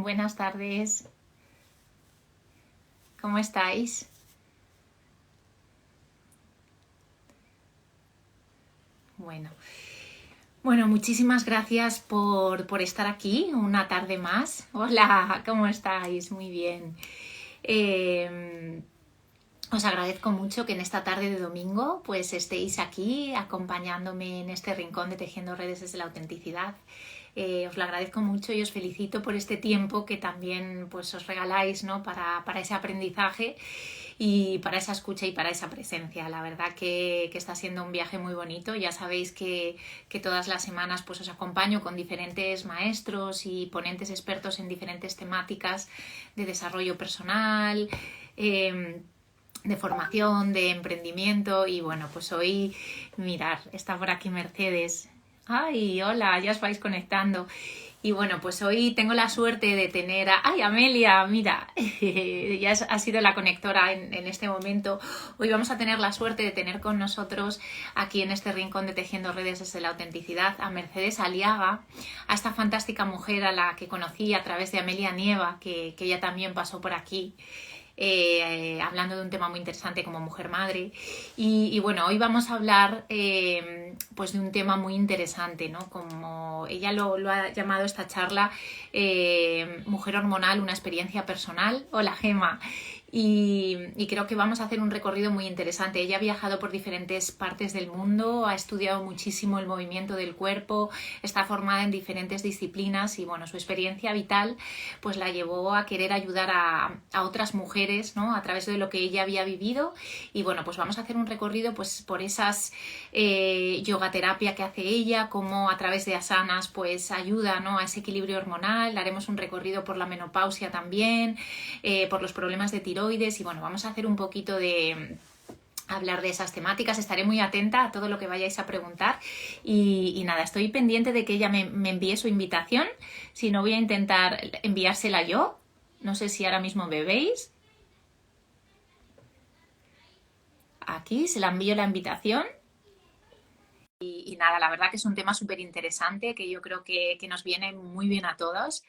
Buenas tardes. ¿Cómo estáis? Bueno, muchísimas gracias por estar aquí una tarde más. Hola, ¿cómo estáis? Muy bien. Os agradezco mucho que en esta tarde de domingo pues estéis aquí acompañándome en este rincón de Tejiendo Redes desde la Autenticidad. Os lo agradezco mucho y os felicito por este tiempo que también pues os regaláis, ¿no? para ese aprendizaje y para esa escucha y para esa presencia. La verdad que está siendo un viaje muy bonito. Ya sabéis que todas las semanas pues os acompaño con diferentes maestros y ponentes expertos en diferentes temáticas de desarrollo personal, de formación, de emprendimiento. Y bueno, pues hoy, mirad, está por aquí Mercedes. ¡Ay, hola! Ya os vais conectando. Y bueno, pues hoy tengo la suerte de tener a... ¡Ay, Amelia! Mira, ya ha sido la conectora en este momento. Hoy vamos a tener la suerte de tener con nosotros aquí en este rincón de Tejiendo Redes desde la Autenticidad a Mercedes Aliaga, a esta fantástica mujer a la que conocí a través de Amelia Nieva, que ella también pasó por aquí. Hablando de un tema muy interesante como mujer madre y bueno, hoy vamos a hablar pues de un tema muy interesante, ¿no? Como ella lo ha llamado esta charla, mujer hormonal, una experiencia personal. Hola, Gema. Y creo que vamos a hacer un recorrido muy interesante. Ella ha viajado por diferentes partes del mundo, ha estudiado muchísimo el movimiento del cuerpo, está formada en diferentes disciplinas y bueno, su experiencia vital pues la llevó a querer ayudar a otras mujeres, ¿no? A través de lo que ella había vivido. Y bueno, pues vamos a hacer un recorrido pues por esas yoga terapia que hace ella, cómo a través de asanas pues ayuda, ¿no? A ese equilibrio hormonal. Haremos un recorrido por la menopausia también, por los problemas de tiroides y bueno, vamos a hacer un poquito de... hablar de esas temáticas. Estaré muy atenta a todo lo que vayáis a preguntar y nada, estoy pendiente de que ella me envíe su invitación. Si no, voy a intentar enviársela yo. No sé si ahora mismo me veis. Aquí se la envío la invitación. Y nada, la verdad que es un tema súper interesante que yo creo que nos viene muy bien a todos.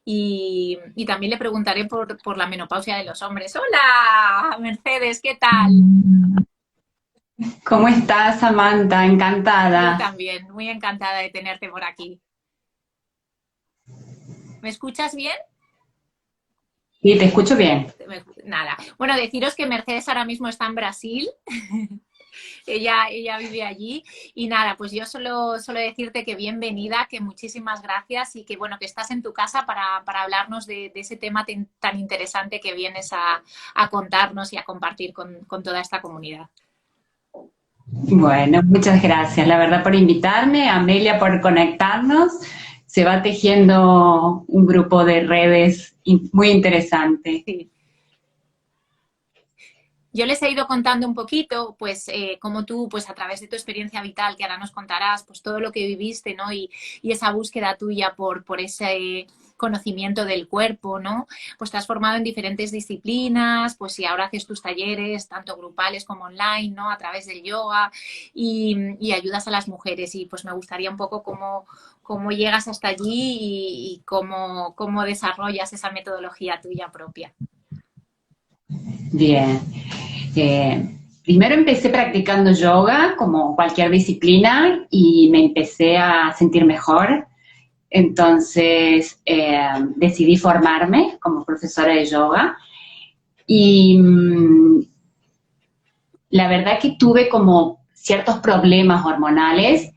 Y también le preguntaré por la menopausia de los hombres. ¡Hola, Mercedes! ¿Qué tal? ¿Cómo estás, Samantha? Yo Encantada. también, muy encantada de tenerte por aquí. ¿Me escuchas bien? Sí, te escucho bien. Nada. Bueno, deciros que Mercedes ahora mismo está en Brasil. Ella vive allí y nada, pues yo solo decirte que bienvenida, que muchísimas gracias y que bueno, que estás en tu casa para hablarnos de ese tema tan interesante que vienes a contarnos y a compartir con toda esta comunidad. Bueno, muchas gracias, la verdad, por invitarme, Amelia, por conectarnos. Se va tejiendo un grupo de redes muy interesante. Sí. Yo les he ido contando un poquito, pues, cómo tú, pues, a través de tu experiencia vital, que ahora nos contarás, pues, todo lo que viviste, ¿no? Y esa búsqueda tuya por ese conocimiento del cuerpo, ¿no? Pues te has formado en diferentes disciplinas, pues, y ahora haces tus talleres, tanto grupales como online, ¿no? A través del yoga y ayudas a las mujeres. Y, pues, me gustaría un poco cómo llegas hasta allí y cómo desarrollas esa metodología tuya propia. Bien. Primero empecé practicando yoga, como cualquier disciplina, y me empecé a sentir mejor. Entonces decidí formarme como profesora de yoga y la verdad que tuve como ciertos problemas hormonales,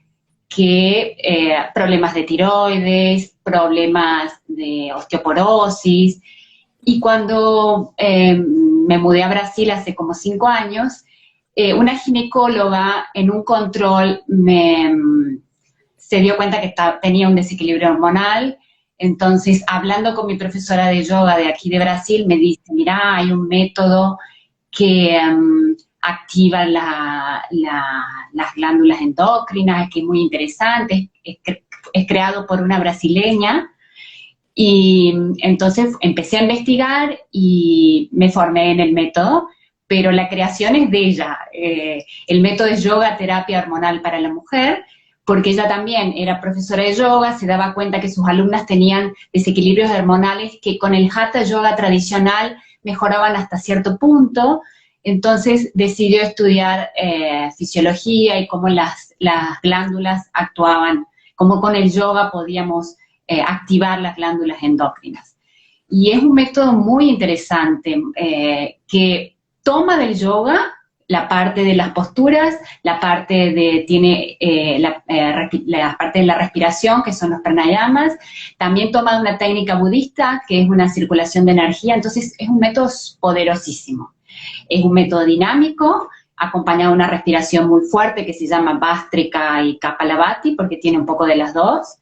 problemas de tiroides, problemas de osteoporosis, y cuando me mudé a Brasil hace como 5 años, una ginecóloga en un control se dio cuenta que tenía un desequilibrio hormonal. Entonces, hablando con mi profesora de yoga de aquí de Brasil, me dice, mira, hay un método que activa las glándulas endocrinas, que es muy interesante, es creado por una brasileña. Y entonces empecé a investigar y me formé en el método, pero la creación es de ella. El método es yoga terapia hormonal para la mujer, porque ella también era profesora de yoga, se daba cuenta que sus alumnas tenían desequilibrios hormonales que con el Hatha Yoga tradicional mejoraban hasta cierto punto. Entonces decidió estudiar fisiología y cómo las glándulas actuaban, cómo con el yoga podíamos activar las glándulas endócrinas. Y es un método muy interesante que toma del yoga la parte de las posturas, la parte de, la parte de la respiración, que son los pranayamas, también toma una técnica budista, que es una circulación de energía, entonces es un método poderosísimo. Es un método dinámico, acompañado de una respiración muy fuerte que se llama Bhastrika y Kapalabhati, porque tiene un poco de las dos.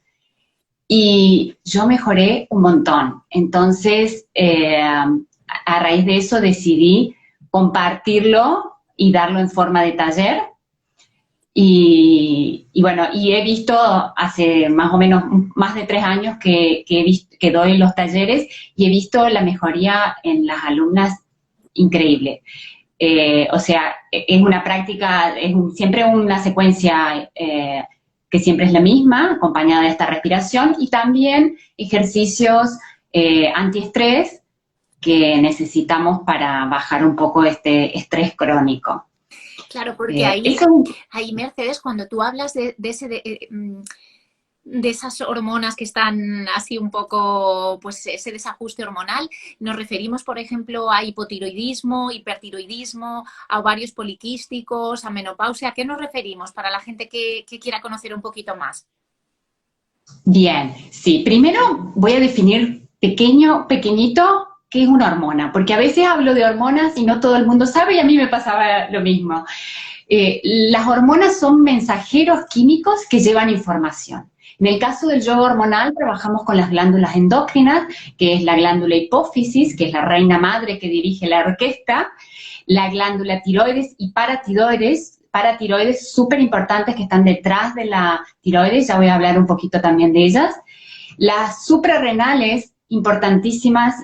Y yo mejoré un montón. Entonces, a raíz de eso decidí compartirlo y darlo en forma de taller. Y bueno, y he visto hace más o menos más de 3 años que doy los talleres y he visto la mejoría en las alumnas increíble. O sea, es una práctica, siempre una secuencia que siempre es la misma, acompañada de esta respiración, y también ejercicios antiestrés que necesitamos para bajar un poco este estrés crónico. Claro, porque ahí, Mercedes, cuando tú hablas de esas hormonas que están así un poco, pues ese desajuste hormonal, nos referimos, por ejemplo, a hipotiroidismo, hipertiroidismo, a ovarios poliquísticos, a menopausia. ¿A qué nos referimos para la gente que quiera conocer un poquito más? Bien, sí. Primero voy a definir pequeñito, qué es una hormona, porque a veces hablo de hormonas y no todo el mundo sabe y a mí me pasaba lo mismo. Las hormonas son mensajeros químicos que llevan información. En el caso del yoga hormonal trabajamos con las glándulas endócrinas, que es la glándula hipófisis, que es la reina madre que dirige la orquesta, la glándula tiroides y paratiroides súper importantes que están detrás de la tiroides, ya voy a hablar un poquito también de ellas. Las suprarrenales, importantísimas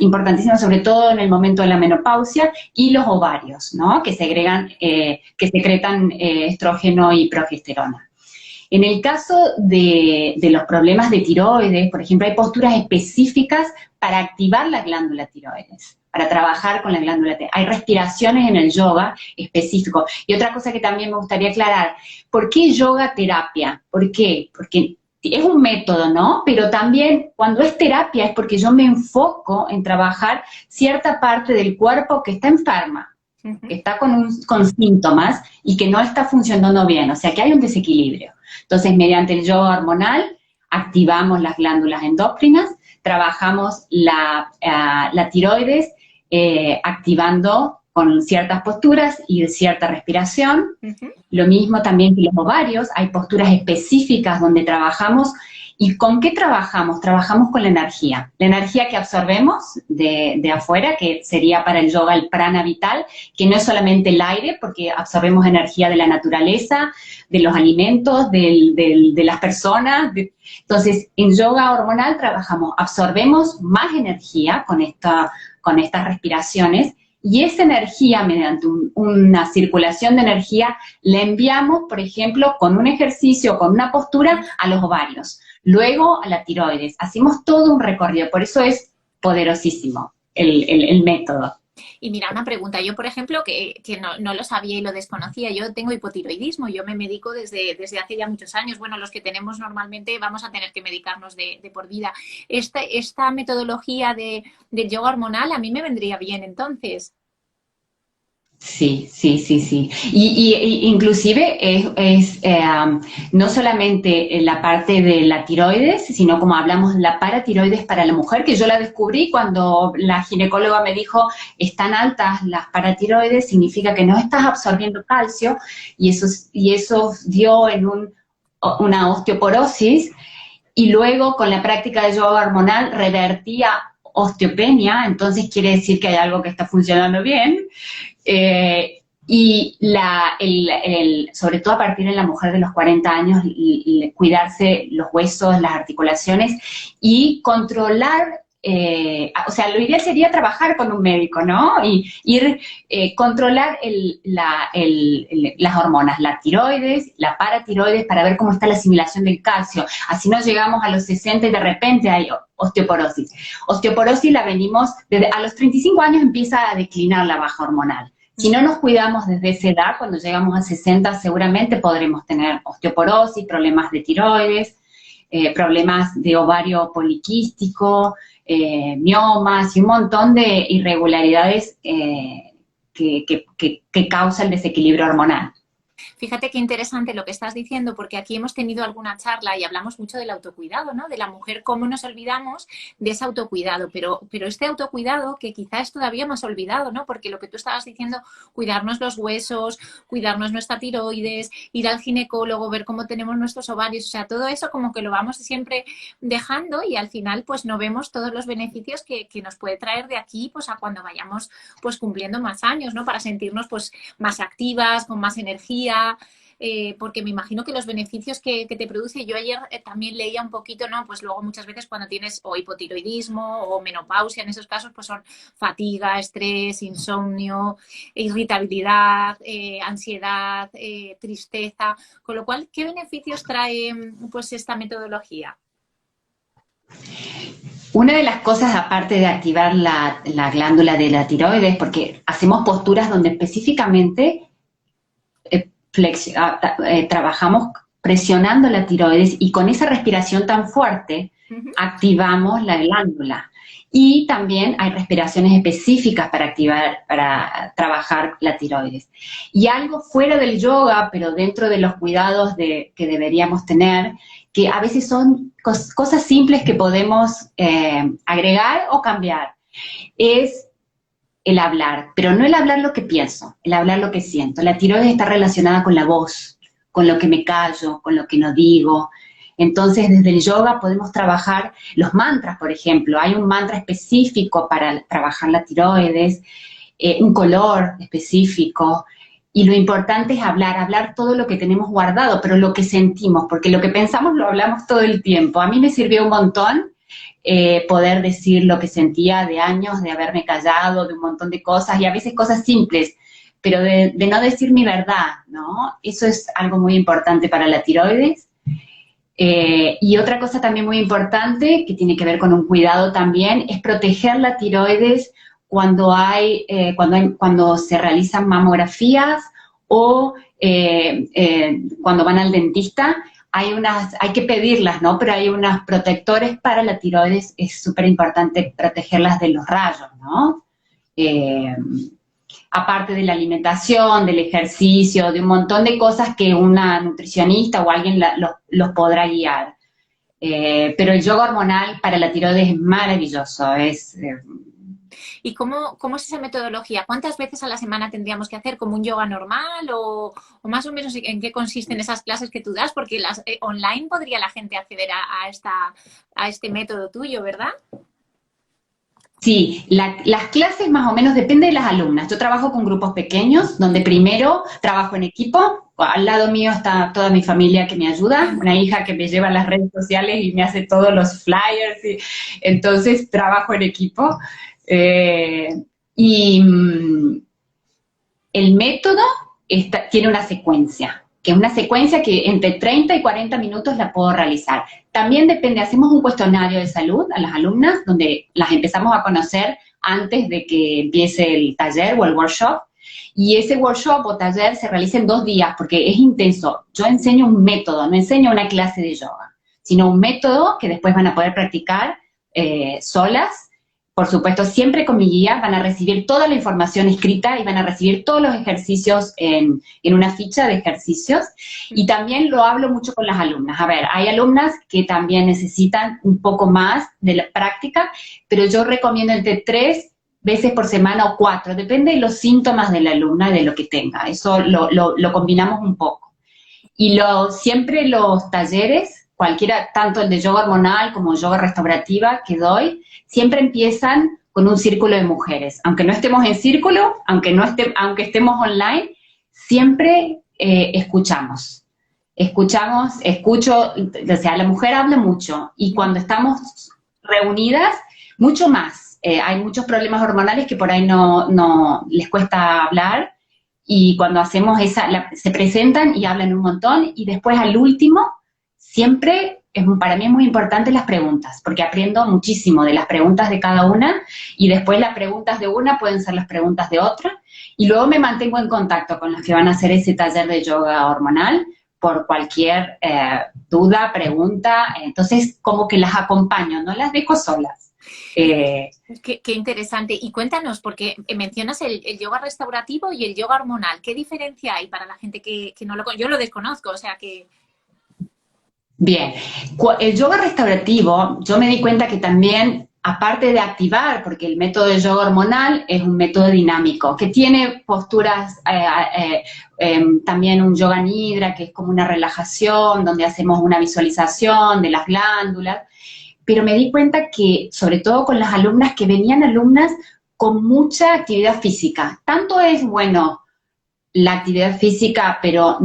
sobre todo en el momento de la menopausia, y los ovarios, ¿no? Que secretan estrógeno y progesterona. En el caso de los problemas de tiroides, por ejemplo, hay posturas específicas para activar la glándula tiroides, para trabajar con la glándula tiroides. Hay respiraciones en el yoga específico. Y otra cosa que también me gustaría aclarar, ¿por qué yoga terapia? ¿Por qué? Porque es un método, ¿no? Pero también cuando es terapia es porque yo me enfoco en trabajar cierta parte del cuerpo que está enferma, que está con síntomas y que no está funcionando bien, o sea que hay un desequilibrio. Entonces, mediante el yoga hormonal, activamos las glándulas endócrinas, trabajamos la tiroides, activando con ciertas posturas y cierta respiración. Lo mismo también que los ovarios, hay posturas específicas donde trabajamos. ¿Y con qué trabajamos? Trabajamos con la energía que absorbemos de afuera, que sería para el yoga el prana vital, que no es solamente el aire, porque absorbemos energía de la naturaleza, de los alimentos, de las personas. Entonces, en yoga hormonal absorbemos más energía con estas respiraciones, y esa energía, mediante una circulación de energía, la enviamos, por ejemplo, con un ejercicio, con una postura, a los ovarios, luego a la tiroides. Hacemos todo un recorrido, por eso es poderosísimo el método. Y mira, una pregunta. Yo, por ejemplo, que no lo sabía y lo desconocía, yo tengo hipotiroidismo, yo me medico desde hace ya muchos años. Bueno, los que tenemos normalmente vamos a tener que medicarnos de por vida. Esta metodología del yoga hormonal a mí me vendría bien, entonces. Sí. Y inclusive es no solamente la parte de la tiroides, sino como hablamos de la paratiroides para la mujer, que yo la descubrí cuando la ginecóloga me dijo, están altas las paratiroides, significa que no estás absorbiendo calcio, y eso dio en una osteoporosis, y luego con la práctica de yoga hormonal revertía osteopenia, entonces quiere decir que hay algo que está funcionando bien. Y sobre todo a partir de la mujer de los 40 años, cuidarse los huesos, las articulaciones y controlar o sea, lo ideal sería trabajar con un médico, ¿no? Y ir, controlar las hormonas, la tiroides, la paratiroides, para ver cómo está la asimilación del calcio. Así no llegamos a los 60 y de repente hay osteoporosis. Osteoporosis la venimos, a los 35 años empieza a declinar la baja hormonal. Si no nos cuidamos desde esa edad, cuando llegamos a 60 seguramente podremos tener osteoporosis, problemas de tiroides, problemas de ovario poliquístico, miomas y un montón de irregularidades que causa el desequilibrio hormonal. Fíjate qué interesante lo que estás diciendo, porque aquí hemos tenido alguna charla y hablamos mucho del autocuidado, ¿no? De la mujer, cómo nos olvidamos de ese autocuidado, pero este autocuidado que quizás es todavía más olvidado, ¿no? Porque lo que tú estabas diciendo, cuidarnos los huesos, cuidarnos nuestra tiroides, ir al ginecólogo, ver cómo tenemos nuestros ovarios, o sea, todo eso como que lo vamos siempre dejando y al final pues no vemos todos los beneficios que nos puede traer de aquí pues a cuando vayamos pues cumpliendo más años, ¿no? Para sentirnos pues más activas, con más energía, porque me imagino que los beneficios que te produce, yo ayer también leía un poquito, ¿no? Pues luego muchas veces cuando tienes o hipotiroidismo o menopausia, en esos casos pues son fatiga, estrés, insomnio, irritabilidad, ansiedad, tristeza, con lo cual, ¿qué beneficios trae pues esta metodología? Una de las cosas, aparte de activar la glándula de la tiroides, porque hacemos posturas donde específicamente trabajamos presionando la tiroides y con esa respiración tan fuerte activamos la glándula. Y también hay respiraciones específicas para trabajar la tiroides. Y algo fuera del yoga, pero dentro de los cuidados que deberíamos tener, que a veces son cosas simples que podemos agregar o cambiar, es el hablar, pero no el hablar lo que pienso, el hablar lo que siento. La tiroides está relacionada con la voz, con lo que me callo, con lo que no digo. Entonces, desde el yoga podemos trabajar los mantras, por ejemplo. Hay un mantra específico para trabajar la tiroides, un color específico. Y lo importante es hablar todo lo que tenemos guardado, pero lo que sentimos, porque lo que pensamos lo hablamos todo el tiempo. A mí me sirvió un montón poder decir lo que sentía de años, de haberme callado, de un montón de cosas, y a veces cosas simples, pero de no decir mi verdad, ¿no? Eso es algo muy importante para la tiroides. Y otra cosa también muy importante, que tiene que ver con un cuidado también, es proteger la tiroides cuando se realizan mamografías o cuando van al dentista. Hay que pedirlas, ¿no? Pero hay unos protectores para la tiroides, es súper importante protegerlas de los rayos, ¿no? Aparte de la alimentación, del ejercicio, de un montón de cosas que una nutricionista o alguien los podrá guiar. Pero el yoga hormonal para la tiroides es maravilloso, ¿Y cómo es esa metodología? ¿Cuántas veces a la semana tendríamos que hacer como un yoga normal o más o menos en qué consisten esas clases que tú das? Porque online podría la gente acceder a este método tuyo, ¿verdad? Sí, las clases más o menos depende de las alumnas. Yo trabajo con grupos pequeños, donde primero trabajo en equipo. Al lado mío está toda mi familia que me ayuda, una hija que me lleva a las redes sociales y me hace todos los flyers. Entonces trabajo en equipo. Y el método tiene una secuencia, que es una secuencia que entre 30 y 40 minutos la puedo realizar. También depende, hacemos un cuestionario de salud a las alumnas, donde las empezamos a conocer antes de que empiece el taller o el workshop, y ese workshop o taller se realiza en 2 días, porque es intenso. Yo enseño un método, no enseño una clase de yoga, sino un método que después van a poder practicar solas. Por supuesto, siempre con mi guía van a recibir toda la información escrita y van a recibir todos los ejercicios en una ficha de ejercicios. Y también lo hablo mucho con las alumnas. A ver, hay alumnas que también necesitan un poco más de la práctica, pero yo recomiendo entre 3 veces por semana o 4, depende de los síntomas de la alumna y de lo que tenga. Eso lo combinamos un poco. Y siempre los talleres, cualquiera, tanto el de yoga hormonal como yoga restaurativa que doy, siempre empiezan con un círculo de mujeres. Aunque no estemos en círculo, aunque estemos online, siempre escucho, o sea, la mujer habla mucho, y cuando estamos reunidas, mucho más. Hay muchos problemas hormonales que por ahí no les cuesta hablar, y cuando hacemos se presentan y hablan un montón, y después al último, siempre, para mí es muy importante las preguntas, porque aprendo muchísimo de las preguntas de cada una, y después las preguntas de una pueden ser las preguntas de otra, y luego me mantengo en contacto con los que van a hacer ese taller de yoga hormonal, por cualquier duda, pregunta, entonces como que las acompaño, no las dejo solas. Qué interesante. Y cuéntanos, porque mencionas el yoga restaurativo y el yoga hormonal. ¿Qué diferencia hay para la gente que no lo conoce? Yo lo desconozco, o sea que... Bien, el yoga restaurativo, yo me di cuenta que también, aparte de activar, porque el método de yoga hormonal es un método dinámico, que tiene posturas, también un yoga nidra, que es como una relajación, donde hacemos una visualización de las glándulas, pero me di cuenta que, sobre todo con las alumnas, que venían alumnas con mucha actividad física. Tanto es bueno la actividad física, pero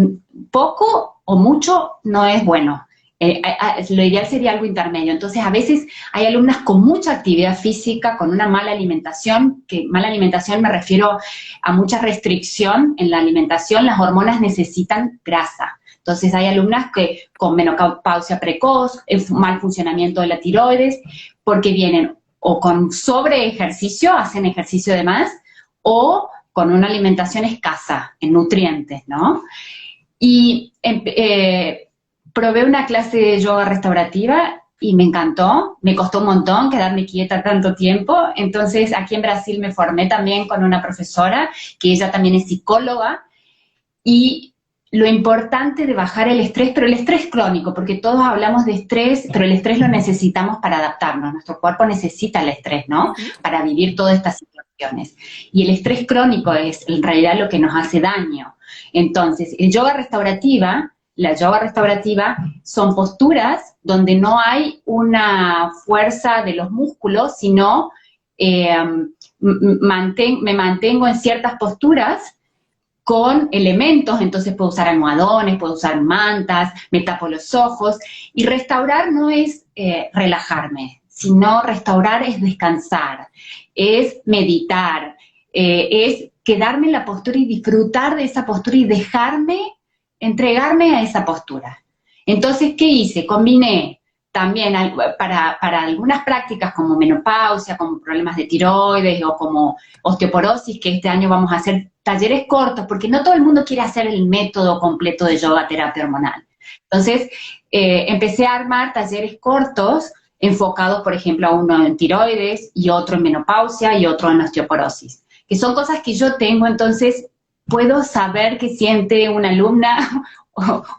poco o mucho no es bueno. Lo ideal sería algo intermedio. Entonces, a veces hay alumnas con mucha actividad física, con una mala alimentación, que mala alimentación me refiero a mucha restricción en la alimentación. Las hormonas necesitan grasa. Entonces, hay alumnas que con menopausia precoz, mal funcionamiento de la tiroides, porque vienen o con sobre ejercicio, hacen ejercicio de más, o con una alimentación escasa en nutrientes, ¿no? Y probé una clase de yoga restaurativa y me encantó, me costó un montón quedarme quieta tanto tiempo, entonces aquí en Brasil me formé también con una profesora, que ella también es psicóloga, y lo importante de bajar el estrés, pero el estrés crónico, porque todos hablamos de estrés, pero el estrés lo necesitamos para adaptarnos, nuestro cuerpo necesita el estrés, ¿no? Para vivir todas estas situaciones. Y el estrés crónico es en realidad lo que nos hace daño. Entonces, la yoga restaurativa son posturas donde no hay una fuerza de los músculos, sino me mantengo en ciertas posturas con elementos, entonces puedo usar almohadones, puedo usar mantas, me tapo los ojos, y restaurar no es relajarme, sino restaurar es descansar, es meditar, es quedarme en la postura y disfrutar de esa postura y entregarme a esa postura. Entonces, ¿qué hice? Combiné también para algunas prácticas como menopausia, como problemas de tiroides o como osteoporosis, que este año vamos a hacer talleres cortos, porque no todo el mundo quiere hacer el método completo de yoga terapia hormonal. Entonces, empecé a armar talleres cortos enfocados, por ejemplo, a uno en tiroides y otro en menopausia y otro en osteoporosis, que son cosas que yo tengo, entonces puedo saber qué siente una alumna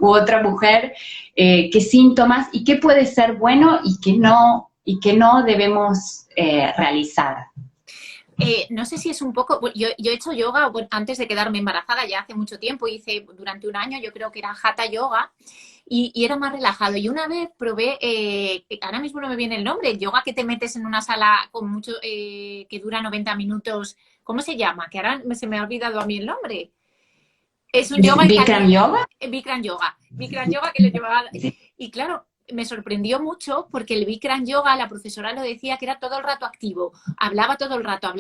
u otra mujer, qué síntomas y qué puede ser bueno y qué no debemos realizar. No sé si es un poco... Yo he hecho yoga antes de quedarme embarazada, ya hace mucho tiempo, hice durante un año, yo creo que era Hatha Yoga, y era más relajado. Y una vez probé, ahora mismo no me viene el nombre, el yoga que te metes en una sala con mucho, que dura 90 minutos, ¿cómo se llama? Que ahora se me ha olvidado a mí el nombre. Es un yoga ¿Bikram yoga? Bikram yoga. Bikram yoga que le llevaba... Y claro, me sorprendió mucho porque el Bikram yoga, la profesora lo decía que era todo el rato activo, hablaba todo el rato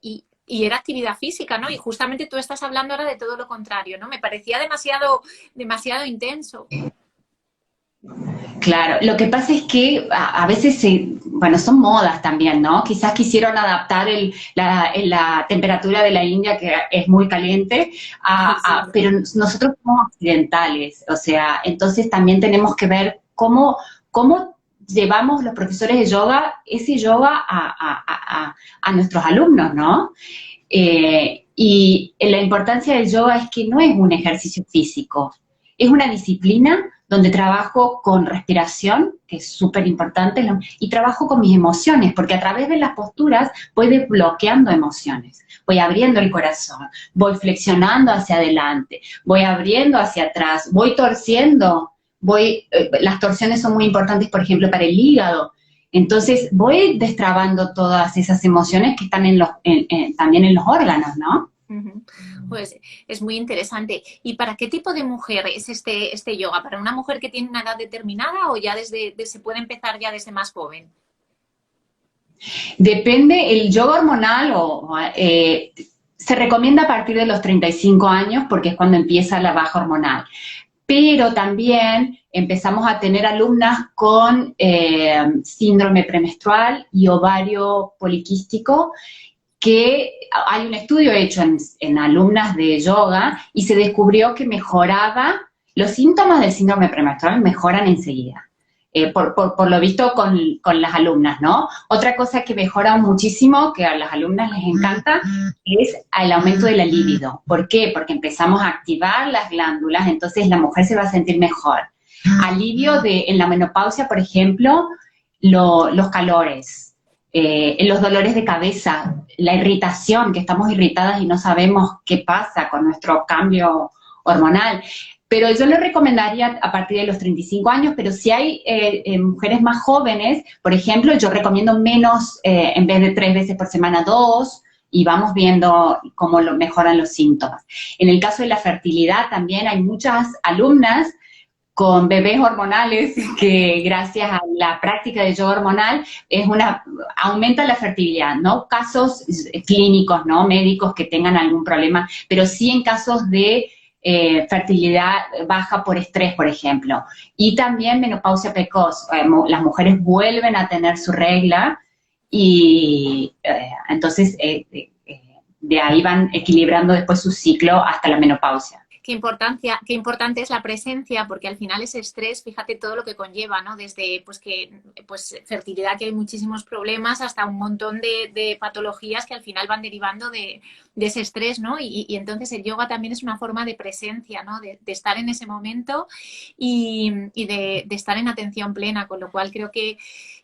y era actividad física, ¿no? Y justamente tú estás hablando ahora de todo lo contrario, ¿no? Me parecía demasiado intenso. Claro, lo que pasa es que a veces, son modas también, ¿no? Quizás quisieron adaptar la temperatura de la India, que es muy caliente, pero nosotros somos occidentales, o sea, entonces también tenemos que ver cómo llevamos los profesores de yoga ese yoga a nuestros alumnos, ¿no? Y la importancia del yoga es que no es un ejercicio físico, es una disciplina donde trabajo con respiración, que es súper importante, y trabajo con mis emociones, porque a través de las posturas voy desbloqueando emociones, voy abriendo el corazón, voy flexionando hacia adelante, voy abriendo hacia atrás, voy torciendo, las torsiones son muy importantes, por ejemplo, para el hígado. Entonces voy destrabando todas esas emociones que están también en los órganos, ¿no? Pues es muy interesante. ¿Y para qué tipo de mujer es este yoga? ¿Para una mujer que tiene una edad determinada o ya se puede empezar ya desde más joven? Depende, el yoga hormonal se recomienda a partir de los 35 años porque es cuando empieza la baja hormonal. Pero también empezamos a tener alumnas con síndrome premenstrual y ovario poliquístico, que hay un estudio hecho en alumnas de yoga y se descubrió que mejoraba, los síntomas del síndrome premenstrual mejoran enseguida. Por lo visto con las alumnas, ¿no? Otra cosa que mejora muchísimo, que a las alumnas les encanta, es el aumento de la libido. ¿Por qué? Porque empezamos a activar las glándulas, entonces la mujer se va a sentir mejor. Alivio en la menopausia, por ejemplo, los calores, los dolores de cabeza, la irritación, que estamos irritadas y no sabemos qué pasa con nuestro cambio hormonal. Pero yo lo recomendaría a partir de los 35 años, pero si hay mujeres más jóvenes, por ejemplo, yo recomiendo menos, en vez de 3 veces por semana, 2, y vamos viendo cómo mejoran los síntomas. En el caso de la fertilidad también hay muchas alumnas con bebés hormonales que gracias a la práctica de yoga hormonal aumenta la fertilidad, no casos clínicos, no médicos que tengan algún problema, pero sí en casos de fertilidad baja por estrés, por ejemplo. Y también menopausia precoz. Las mujeres vuelven a tener su regla y entonces de ahí van equilibrando después su ciclo hasta la menopausia. Qué importante es la presencia, porque al final ese estrés, fíjate todo lo que conlleva, ¿no? Desde pues fertilidad, que hay muchísimos problemas, hasta un montón de patologías que al final van derivando de ese estrés, ¿no? Y entonces el yoga también es una forma de presencia, ¿no? De estar en ese momento y de estar en atención plena, con lo cual creo que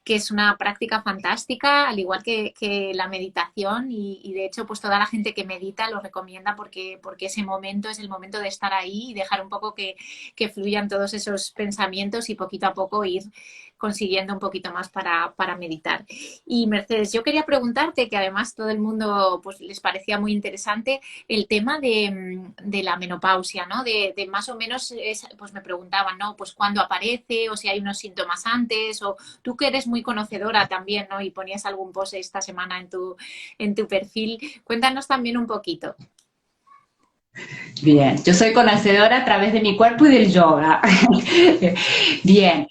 es una práctica fantástica, al igual que la meditación, y de hecho pues toda la gente que medita lo recomienda porque ese momento es el momento de estar ahí y dejar un poco que fluyan todos esos pensamientos y poquito a poco ir consiguiendo un poquito más para meditar. Y Mercedes, yo quería preguntarte, que además todo el mundo pues les parecía muy interesante, el tema de la menopausia, ¿no? De más o menos, pues me preguntaban, ¿no? Pues cuándo aparece, o si hay unos síntomas antes, o tú que eres muy conocedora también, ¿no? Y ponías algún post esta semana en tu perfil. Cuéntanos también un poquito. Bien, yo soy conocedora a través de mi cuerpo y del yoga. Bien,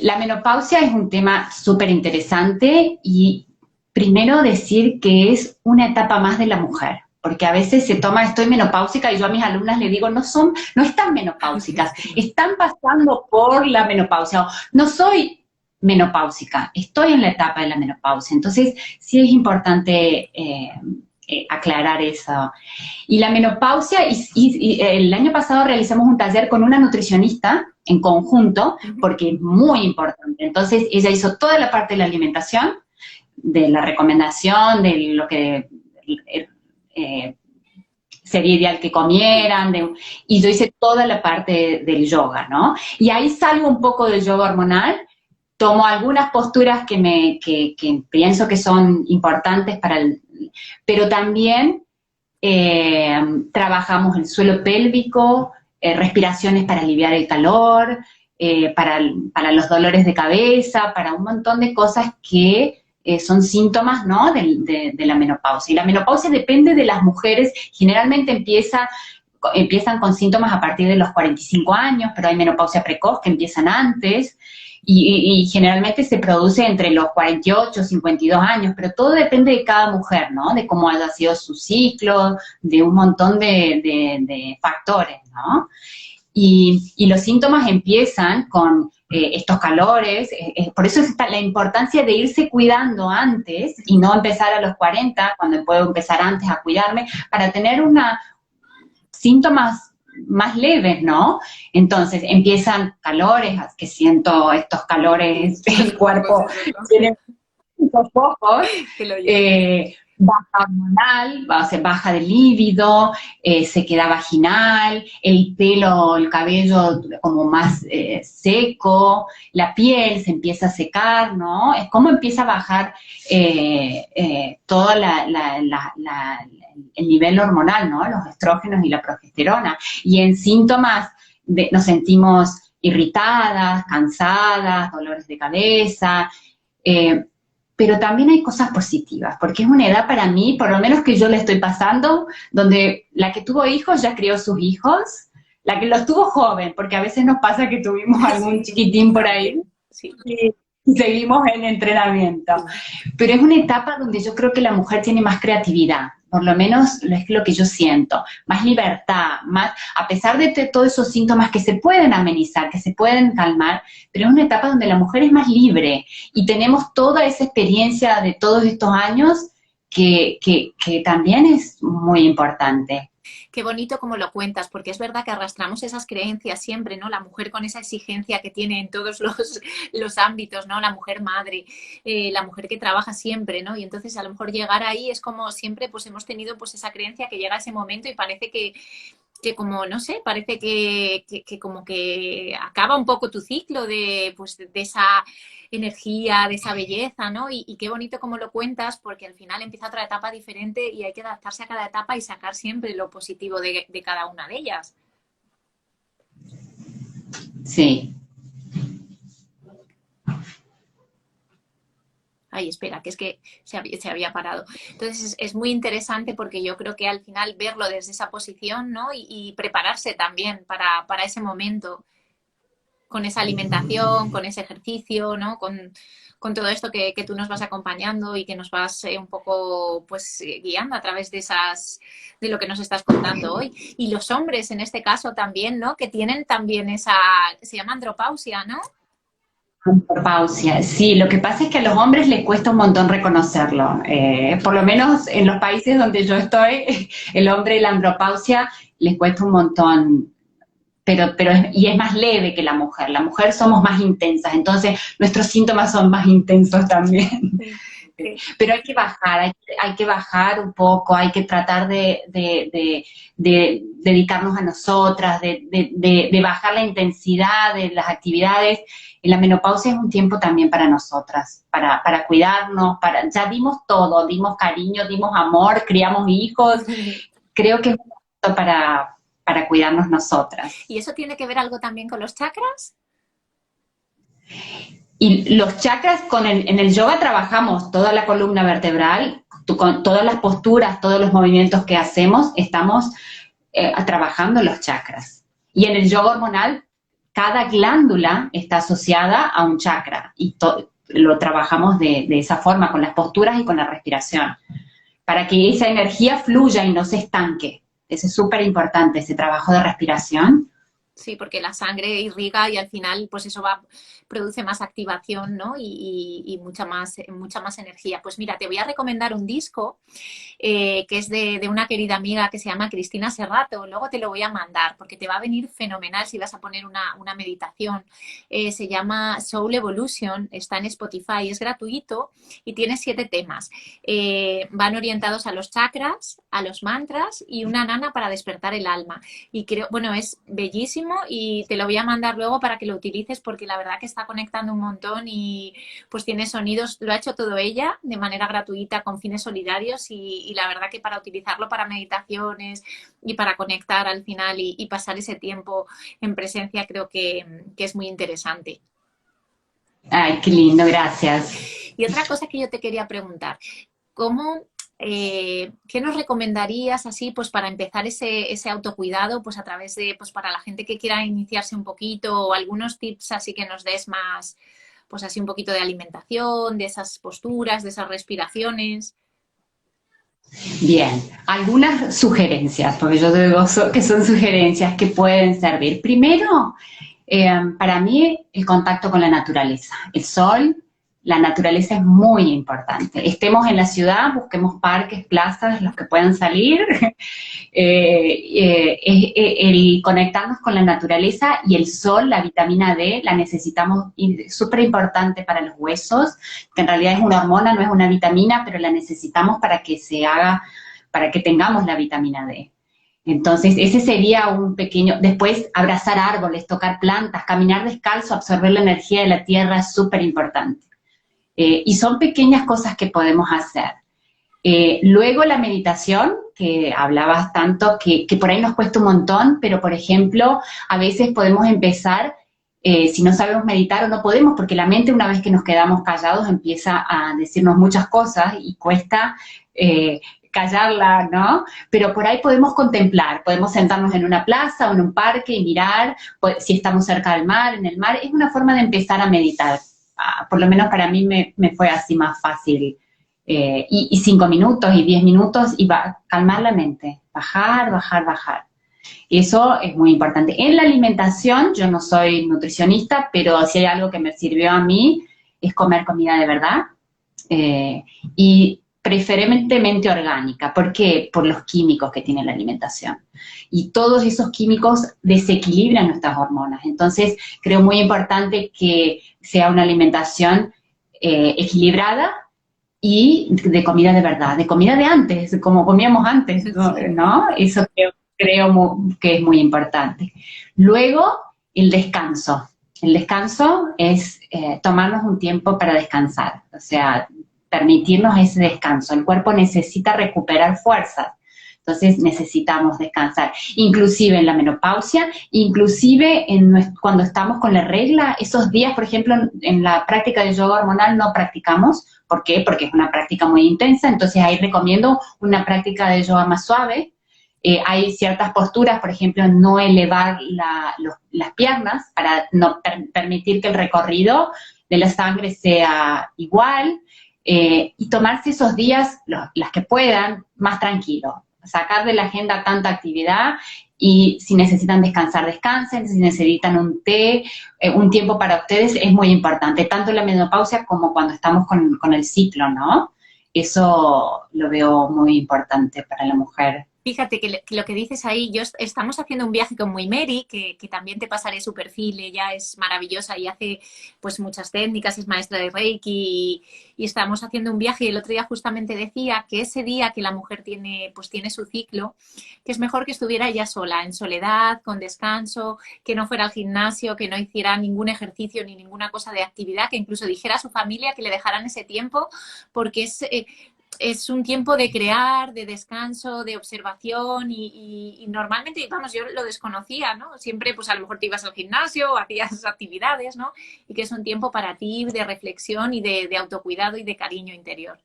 la menopausia es un tema súper interesante y primero decir que es una etapa más de la mujer, porque a veces se toma, estoy menopáusica, y yo a mis alumnas les digo, no están menopáusicas, están pasando por la menopausia, no soy menopáusica, estoy en la etapa de la menopausia. Entonces sí es importante aclarar eso. Y la menopausia, y el año pasado realizamos un taller con una nutricionista en conjunto, porque es muy importante. Entonces ella hizo toda la parte de la alimentación, de la recomendación, de lo que sería ideal que comieran, y yo hice toda la parte del yoga, ¿no? Y ahí salgo un poco del yoga hormonal, tomo algunas posturas que pienso que son importantes pero también trabajamos el suelo pélvico, respiraciones para aliviar el calor, para los dolores de cabeza, para un montón de cosas que son síntomas, ¿no? de la menopausia. Y la menopausia depende de las mujeres, generalmente empiezan con síntomas a partir de los 45 años, pero hay menopausia precoz que empiezan antes, y generalmente se produce entre los 48 y 52 años, pero todo depende de cada mujer, ¿no? De cómo haya sido su ciclo, de un montón de factores, ¿no? Y los síntomas empiezan con estos calores, por eso está la importancia de irse cuidando antes y no empezar a los 40, cuando puedo empezar antes a cuidarme, para tener síntomas más leves, ¿no? Entonces empiezan calores, que siento estos calores, el cuerpo tiene muchos focos, baja hormonal, baja de líbido, sequedad vaginal, el pelo, el cabello como más seco, la piel se empieza a secar, ¿no? Es como empieza a bajar todo el nivel hormonal, ¿no? Los estrógenos y la progesterona. Y en síntomas nos sentimos irritadas, cansadas, dolores de cabeza, pero también hay cosas positivas, porque es una edad para mí, por lo menos que yo le estoy pasando, donde la que tuvo hijos ya crió sus hijos, la que los tuvo joven, porque a veces nos pasa que tuvimos algún chiquitín por ahí, Sí. y seguimos en entrenamiento. Pero es una etapa donde yo creo que la mujer tiene más creatividad, por lo menos es lo que yo siento, más libertad, más, a pesar de todos esos síntomas que se pueden amenizar, que se pueden calmar, pero es una etapa donde la mujer es más libre y tenemos toda esa experiencia de todos estos años que también es muy importante. Qué bonito como lo cuentas, porque es verdad que arrastramos esas creencias siempre, ¿no? La mujer con esa exigencia que tiene en todos los ámbitos, ¿no? La mujer madre, la mujer que trabaja siempre, ¿no? Y entonces a lo mejor llegar ahí es como siempre pues hemos tenido pues esa creencia que llega a ese momento y parece que como, no sé, parece que como que acaba un poco tu ciclo de, pues, de esa energía, de esa belleza, ¿no? Y qué bonito como lo cuentas, porque al final empieza otra etapa diferente y hay que adaptarse a cada etapa y sacar siempre lo positivo de cada una de ellas. Sí. Ay, espera, que es que se había parado. Entonces es muy interesante porque yo creo que al final verlo desde esa posición, ¿no? Y prepararse también para ese momento, con esa alimentación, con ese ejercicio, ¿no? Con todo esto que tú nos vas acompañando y que nos vas un poco pues guiando a través de lo que nos estás contando hoy. Y los hombres en este caso también, ¿no? Que tienen también esa, se llama andropausia, ¿no? Andropausia, sí, lo que pasa es que a los hombres les cuesta un montón reconocerlo. Por lo menos en los países donde yo estoy, el hombre y la andropausia les cuesta un montón, y es más leve que la mujer. La mujer somos más intensas, entonces nuestros síntomas son más intensos también. Sí. Pero hay que bajar un poco, hay que tratar de dedicarnos a nosotras, de bajar la intensidad de las actividades. La menopausia es un tiempo también para nosotras, para cuidarnos, ya dimos todo, dimos cariño, dimos amor, criamos hijos. Creo que es un momento para cuidarnos nosotras. ¿Y eso tiene que ver algo también con los chakras? Y los chakras, en el yoga trabajamos toda la columna vertebral, con todas las posturas, todos los movimientos que hacemos, estamos trabajando los chakras. Y en el yoga hormonal, cada glándula está asociada a un chakra y lo trabajamos de esa forma, con las posturas y con la respiración, para que esa energía fluya y no se estanque. Eso es súper importante, ese trabajo de respiración. Sí, porque la sangre irriga y al final pues eso produce más activación, ¿no? Y mucha más energía. Pues mira, te voy a recomendar un disco que es de una querida amiga que se llama Cristina Serrato. Luego te lo voy a mandar porque te va a venir fenomenal si vas a poner una meditación. Se llama Soul Evolution, está en Spotify, es gratuito y tiene 7 temas. Van orientados a los chakras, a los mantras y una nana para despertar el alma. Y creo, bueno, es bellísimo y te lo voy a mandar luego para que lo utilices porque la verdad que está conectando un montón y pues tiene sonidos, lo ha hecho todo ella de manera gratuita con fines solidarios y la verdad que para utilizarlo para meditaciones y para conectar al final y pasar ese tiempo en presencia creo que es muy interesante. Ay, qué lindo, gracias. Y otra cosa que yo te quería preguntar, ¿cómo ¿qué nos recomendarías así pues para empezar ese autocuidado pues a través de pues para la gente que quiera iniciarse un poquito o algunos tips así que nos des más pues así un poquito de alimentación, de esas posturas, de esas respiraciones? Bien, algunas sugerencias, porque yo digo que son sugerencias que pueden servir. Primero, para mí el contacto con la naturaleza, el sol. La naturaleza es muy importante. Estemos en la ciudad, busquemos parques, plazas, los que puedan salir. El conectarnos con la naturaleza y el sol, la vitamina D, la necesitamos, súper importante para los huesos, que en realidad es una hormona, no es una vitamina, pero la necesitamos para que tengamos la vitamina D. Entonces, ese sería un pequeño, después abrazar árboles, tocar plantas, caminar descalzo, absorber la energía de la tierra es súper importante. Y son pequeñas cosas que podemos hacer. Luego la meditación, que hablabas tanto, que por ahí nos cuesta un montón, pero por ejemplo, a veces podemos empezar si no sabemos meditar o no podemos, porque la mente una vez que nos quedamos callados empieza a decirnos muchas cosas y cuesta callarla, ¿no? Pero por ahí podemos contemplar, podemos sentarnos en una plaza o en un parque y mirar, pues, si estamos cerca del mar, en el mar, es una forma de empezar a meditar. Por lo menos para mí me fue así más fácil. Y 5 minutos y 10 minutos y calmar la mente, bajar, bajar, bajar. Eso es muy importante. En la alimentación, yo no soy nutricionista, pero si hay algo que me sirvió a mí, es comer comida de verdad. Y preferentemente orgánica. ¿Por qué? Por los químicos que tiene la alimentación. Y todos esos químicos desequilibran nuestras hormonas. Entonces, creo muy importante que sea una alimentación equilibrada y de comida de verdad, de comida de antes, como comíamos antes, ¿no? Eso creo que es muy importante. Luego, el descanso. El descanso es tomarnos un tiempo para descansar, o sea, permitirnos ese descanso. El cuerpo necesita recuperar fuerzas, entonces necesitamos descansar. Inclusive en la menopausia, inclusive cuando estamos con la regla, esos días, por ejemplo, en la práctica de yoga hormonal no practicamos. ¿Por qué? Porque es una práctica muy intensa, entonces ahí recomiendo una práctica de yoga más suave. Hay ciertas posturas, por ejemplo, no elevar las piernas para no permitir que el recorrido de la sangre sea igual, y tomarse esos días, las que puedan, más tranquilos, sacar de la agenda tanta actividad y si necesitan descansar, descansen, si necesitan un té, un tiempo para ustedes es muy importante, tanto en la menopausia como cuando estamos con el ciclo, ¿no? Eso lo veo muy importante para la mujer. Fíjate que lo que dices ahí, estamos haciendo un viaje con Muy Mary, que también te pasaré su perfil, ella es maravillosa y hace pues muchas técnicas, es maestra de Reiki y estamos haciendo un viaje y el otro día justamente decía que ese día que la mujer tiene su ciclo, que es mejor que estuviera ella sola, en soledad, con descanso, que no fuera al gimnasio, que no hiciera ningún ejercicio ni ninguna cosa de actividad, que incluso dijera a su familia que le dejaran ese tiempo porque es un tiempo de crear, de descanso, de observación y normalmente, vamos, yo lo desconocía, ¿no? Siempre, pues a lo mejor te ibas al gimnasio o hacías actividades, ¿no? Y que es un tiempo para ti de reflexión y de autocuidado y de cariño interior.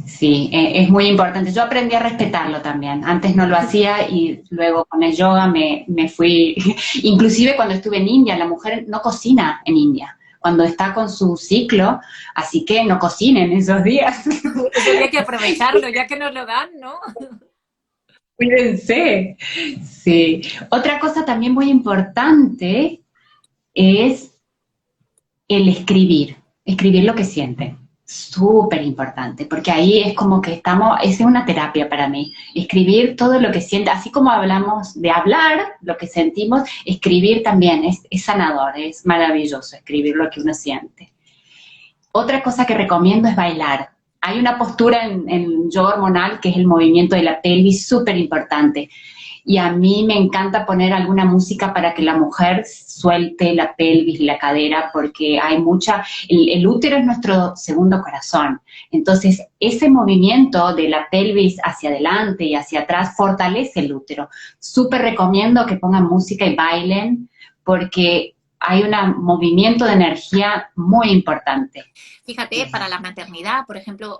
Sí, es muy importante. Yo aprendí a respetarlo también. Antes no lo hacía y luego con el yoga me fui. Inclusive cuando estuve en India, la mujer no cocina en India cuando está con su ciclo, así que no cocinen esos días. Eso hay que aprovecharlo, ya que nos lo dan, ¿no? Cuídense. Sí. Otra cosa también muy importante es el escribir lo que sienten. Súper importante, porque ahí es como que es una terapia para mí. Escribir todo lo que siente, así como hablamos de hablar, lo que sentimos, escribir también es sanador, es maravilloso escribir lo que uno siente. Otra cosa que recomiendo es bailar. Hay una postura en yoga hormonal que es el movimiento de la pelvis, súper importante. Y a mí me encanta poner alguna música para que la mujer suelte la pelvis y la cadera, porque hay el útero es nuestro segundo corazón. Entonces, ese movimiento de la pelvis hacia adelante y hacia atrás fortalece el útero. Súper recomiendo que pongan música y bailen, porque hay un movimiento de energía muy importante. Fíjate, para la maternidad, por ejemplo,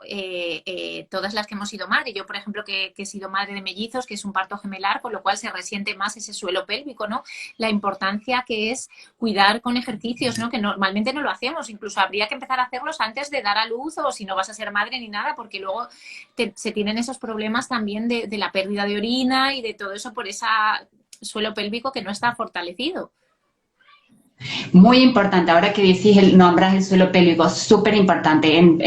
todas las que hemos sido madre, yo por ejemplo que he sido madre de mellizos, que es un parto gemelar, con lo cual se resiente más ese suelo pélvico, ¿no? La importancia que es cuidar con ejercicios, ¿no? Que normalmente no lo hacemos, incluso habría que empezar a hacerlos antes de dar a luz o si no vas a ser madre ni nada, porque luego se tienen esos problemas también de la pérdida de orina y de todo eso por ese suelo pélvico que no está fortalecido. Muy importante, ahora que decís nombras el suelo pélvico, súper importante. En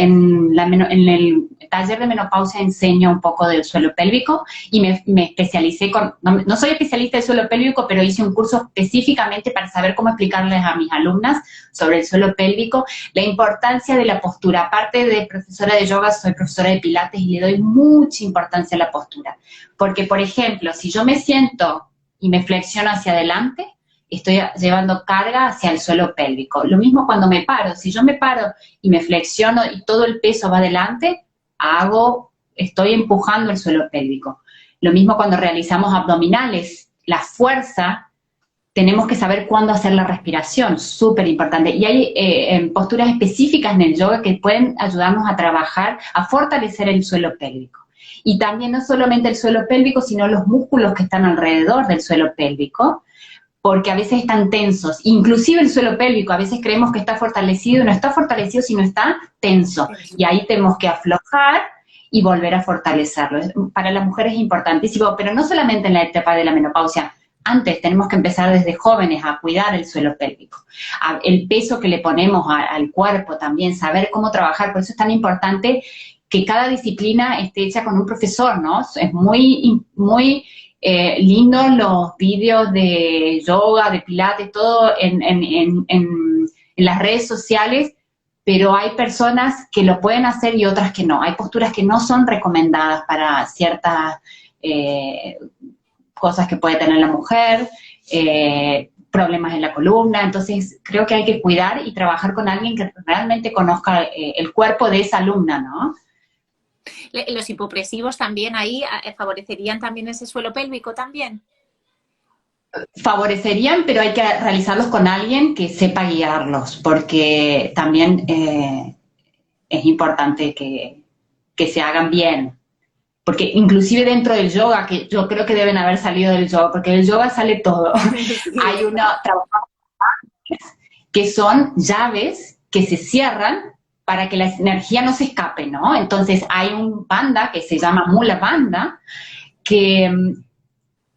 el taller de menopausia enseño un poco del suelo pélvico y me especialicé no soy especialista del suelo pélvico, pero hice un curso específicamente para saber cómo explicarles a mis alumnas sobre el suelo pélvico, la importancia de la postura. Aparte de profesora de yoga, soy profesora de pilates y le doy mucha importancia a la postura. Porque, por ejemplo, si yo me siento y me flexiono hacia adelante, estoy llevando carga hacia el suelo pélvico. Lo mismo cuando me paro. Si yo me paro y me flexiono y todo el peso va adelante, estoy empujando el suelo pélvico. Lo mismo cuando realizamos abdominales. La fuerza tenemos que saber cuándo hacer la respiración, súper importante. Y hay posturas específicas en el yoga que pueden ayudarnos a trabajar, a fortalecer el suelo pélvico. Y también no solamente el suelo pélvico, sino los músculos que están alrededor del suelo pélvico, porque a veces están tensos. Inclusive el suelo pélvico, a veces creemos que está fortalecido, no está fortalecido, sino está tenso. Y ahí tenemos que aflojar y volver a fortalecerlo. Para la mujer es importantísimo, pero no solamente en la etapa de la menopausia. Antes tenemos que empezar desde jóvenes a cuidar el suelo pélvico. El peso que le ponemos al cuerpo también, saber cómo trabajar, por eso es tan importante que cada disciplina esté hecha con un profesor, ¿no? Es muy lindo los vídeos de yoga, de pilates, todo en las redes sociales, pero hay personas que lo pueden hacer y otras que no. Hay posturas que no son recomendadas para ciertas cosas que puede tener la mujer, problemas en la columna. Entonces creo que hay que cuidar y trabajar con alguien que realmente conozca el cuerpo de esa alumna, ¿no? ¿Los hipopresivos también ahí favorecerían también ese suelo pélvico también? Favorecerían, pero hay que realizarlos con alguien que sepa guiarlos, porque también es importante que se hagan bien. Porque inclusive dentro del yoga, que yo creo que deben haber salido del yoga, porque del yoga sale todo, Sí. hay una que son llaves que se cierran para que la energía no se escape, ¿no? Entonces hay un banda que se llama Mula Banda que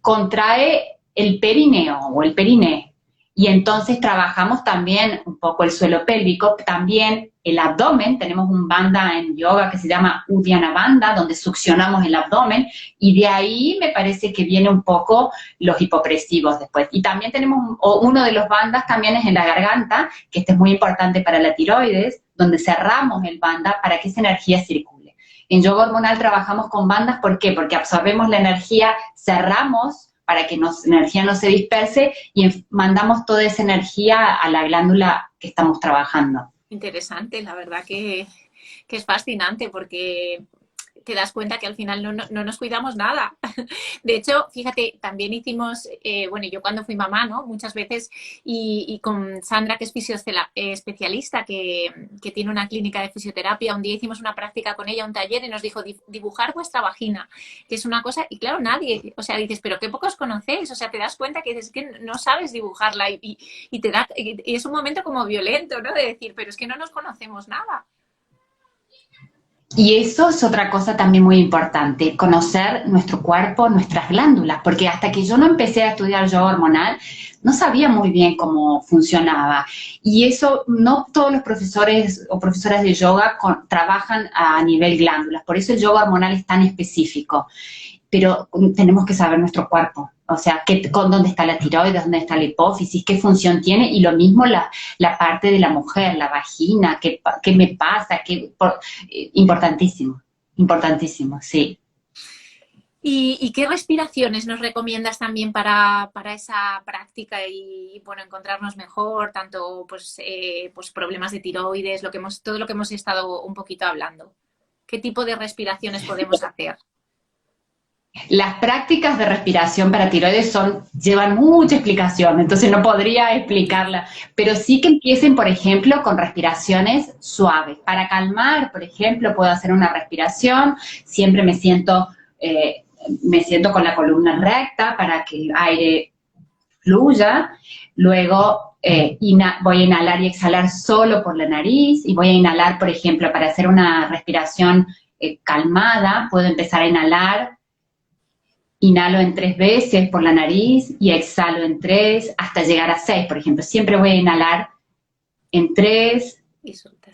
contrae el perineo o el periné. Y entonces trabajamos también un poco el suelo pélvico, también el abdomen. Tenemos un banda en yoga que se llama Uddiyana Banda, donde succionamos el abdomen, y de ahí me parece que viene un poco los hipopresivos después. Y también tenemos uno de los bandas también es en la garganta, que este es muy importante para la tiroides, donde cerramos el banda para que esa energía circule. En yoga hormonal trabajamos con bandas, ¿por qué? Porque absorbemos la energía, cerramos para que la energía no se disperse y mandamos toda esa energía a la glándula que estamos trabajando. Interesante, la verdad que es fascinante porque te das cuenta que al final no nos cuidamos nada. De hecho, fíjate, también hicimos, bueno, yo cuando fui mamá, ¿no? Muchas veces, y con Sandra, que es especialista, que tiene una clínica de fisioterapia, un día hicimos una práctica con ella, un taller, y nos dijo, dibujar vuestra vagina, que es una cosa, y claro, nadie, o sea, dices, pero qué pocos conocéis, o sea, te das cuenta que dices que no sabes dibujarla, y te da, y es un momento como violento, ¿no? De decir, pero es que no nos conocemos nada. Y eso es otra cosa también muy importante, conocer nuestro cuerpo, nuestras glándulas, porque hasta que yo no empecé a estudiar yoga hormonal, no sabía muy bien cómo funcionaba. Y eso no todos los profesores o profesoras de yoga trabajan a nivel glándulas, por eso el yoga hormonal es tan específico. Pero tenemos que saber nuestro cuerpo, o sea, dónde está la tiroides, dónde está la hipófisis, qué función tiene, y lo mismo la parte de la mujer, la vagina, qué me pasa, importantísimo, importantísimo, sí. ¿Y qué respiraciones nos recomiendas también para esa práctica y, bueno, encontrarnos mejor, tanto pues problemas de tiroides, todo lo que hemos estado un poquito hablando? ¿Qué tipo de respiraciones podemos hacer? Las prácticas de respiración para tiroides llevan mucha explicación, entonces no podría explicarla, pero sí que empiecen, por ejemplo, con respiraciones suaves. Para calmar, por ejemplo, puedo hacer una respiración, siempre me siento con la columna recta para que el aire fluya, luego voy a inhalar y exhalar solo por la nariz, y voy a inhalar, por ejemplo, para hacer una respiración calmada, puedo empezar a inhalar. Inhalo en 3 veces por la nariz y exhalo en 3 hasta llegar a 6, por ejemplo. Siempre voy a inhalar en 3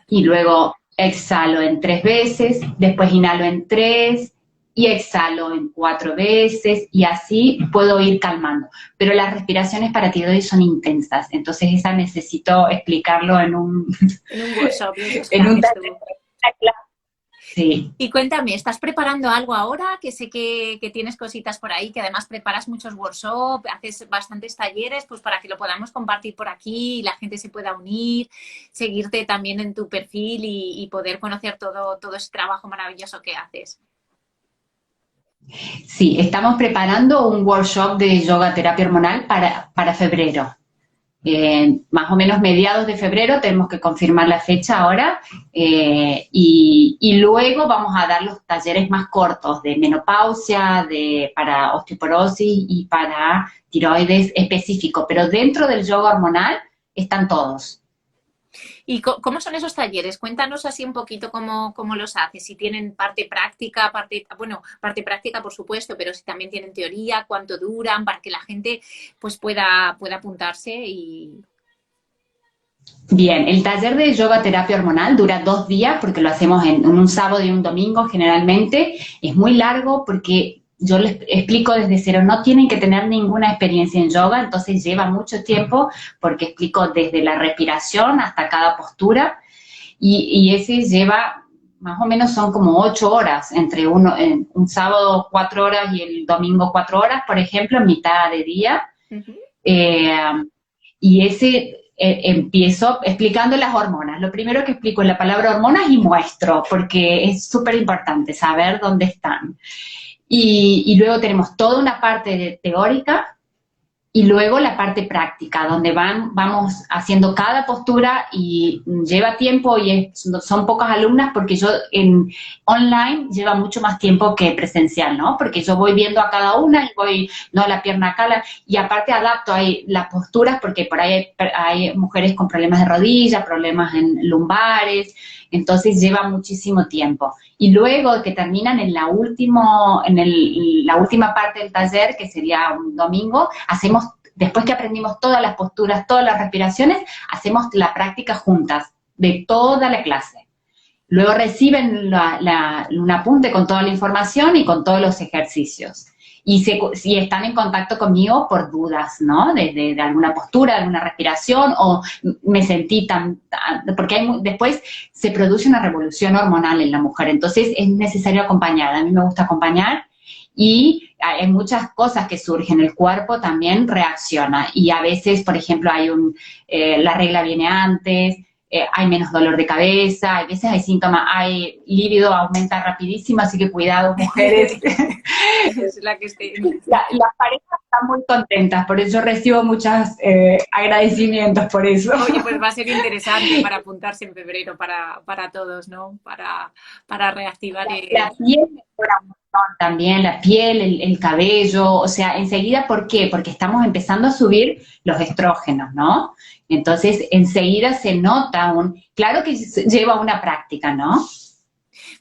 y luego exhalo en 3 veces, después inhalo en 3 y exhalo en 4 veces, y así puedo ir calmando. Pero las respiraciones para tiroides son intensas, entonces esa necesito explicarlo en un workshop de esos que en un haces taller. tú. Sí. Y cuéntame, ¿estás preparando algo ahora? Que sé que tienes cositas por ahí, que además preparas muchos workshops, haces bastantes talleres, pues para que lo podamos compartir por aquí y la gente se pueda unir, seguirte también en tu perfil y poder conocer todo ese trabajo maravilloso que haces. Sí, estamos preparando un workshop de yoga terapia hormonal para febrero. Más o menos mediados de febrero, tenemos que confirmar la fecha ahora, y luego vamos a dar los talleres más cortos de menopausia, para osteoporosis y para tiroides específico, pero dentro del yoga hormonal están todos. ¿Y cómo son esos talleres? Cuéntanos así un poquito cómo los haces, si tienen parte práctica, bueno, parte práctica por supuesto, pero si también tienen teoría, cuánto duran, para que la gente pues pueda apuntarse y... Bien, el taller de yoga terapia hormonal dura 2 días porque lo hacemos en un sábado y un domingo generalmente. Es muy largo porque yo les explico desde cero, no tienen que tener ninguna experiencia en yoga, entonces lleva mucho tiempo porque explico desde la respiración hasta cada postura y ese lleva, más o menos son como 8 horas, entre un sábado 4 horas y el domingo 4 horas, por ejemplo, en mitad de día. Uh-huh. Y ese empiezo explicando las hormonas. Lo primero que explico es la palabra hormonas y muestro, porque es súper importante saber dónde están. Y luego tenemos toda una parte teórica y luego la parte práctica, donde vamos haciendo cada postura y lleva tiempo y son pocas alumnas porque yo online lleva mucho más tiempo que presencial, ¿no? Porque yo voy viendo a cada una y voy, no, la pierna acá, y aparte adapto ahí las posturas porque por ahí hay mujeres con problemas de rodilla, problemas en lumbares, entonces lleva muchísimo tiempo. Y luego que terminan en la última parte del taller, que sería un domingo, después que aprendimos todas las posturas, todas las respiraciones, hacemos la práctica juntas, de toda la clase. Luego reciben un apunte con toda la información y con todos los ejercicios. Y si están en contacto conmigo por dudas, ¿no? De alguna postura, de alguna respiración, o me sentí porque después se produce una revolución hormonal en la mujer, entonces es necesario acompañar. A mí me gusta acompañar y hay muchas cosas que surgen, el cuerpo también reacciona y a veces, por ejemplo, la regla viene antes, hay menos dolor de cabeza, a veces hay síntomas, hay líbido aumenta rapidísimo, así que cuidado, mujeres. Es la que las parejas están muy contentas, por eso recibo muchos agradecimientos por eso. Oye, pues va a ser interesante para apuntarse en febrero para todos, ¿no? Para reactivar la piel mejora un montón también, la piel, el cabello, o sea, enseguida, ¿por qué? Porque estamos empezando a subir los estrógenos, ¿no? Entonces, enseguida se nota claro que lleva una práctica, ¿no?